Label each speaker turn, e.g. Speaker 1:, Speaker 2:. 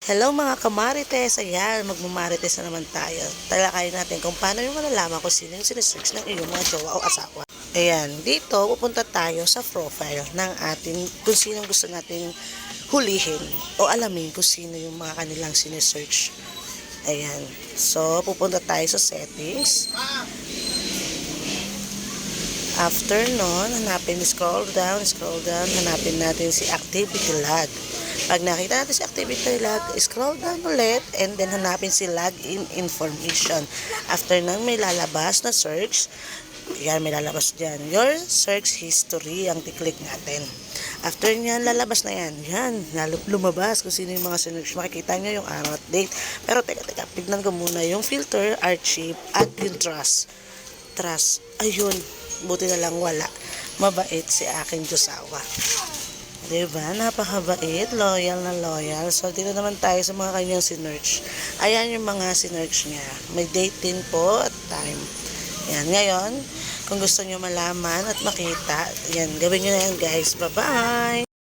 Speaker 1: Hello mga kamarites! Ayan, magmamarites na naman tayo. Talakayin natin kung paano yung malalaman kung sino yung sinesearch ng iyong mga jowa o asawa. Ayan, dito pupunta tayo sa profile ng ating kung sino gusto nating hulihin o alamin kung sino yung mga kanilang sinesearch. Ayan, so pupunta tayo sa settings. After nun, scroll down, hanapin natin si activity log. Pag nakita natin si activity log, scroll down ulit and then hanapin si login information. After nun, may lalabas na search. Yan, may lalabas dyan. Your search history ang tiklik natin. After nyan, lalabas na yan. Yan, lumabas kung sino yung mga sinearch. Makikita nyo yung araw at date. Pero teka, tignan ko muna yung filter, archive, at yung trust. Ayun, buti na lang wala. Mabait si aking Diyosawa. Diba? Napakabait, loyal na loyal. So, dito naman tayo sa mga kanyang sinearch. Ayan yung mga sinearch niya. May date din po at time. Yan, ngayon, kung gusto nyo malaman at makita, yan, gawin nyo na yan guys. Bye-bye!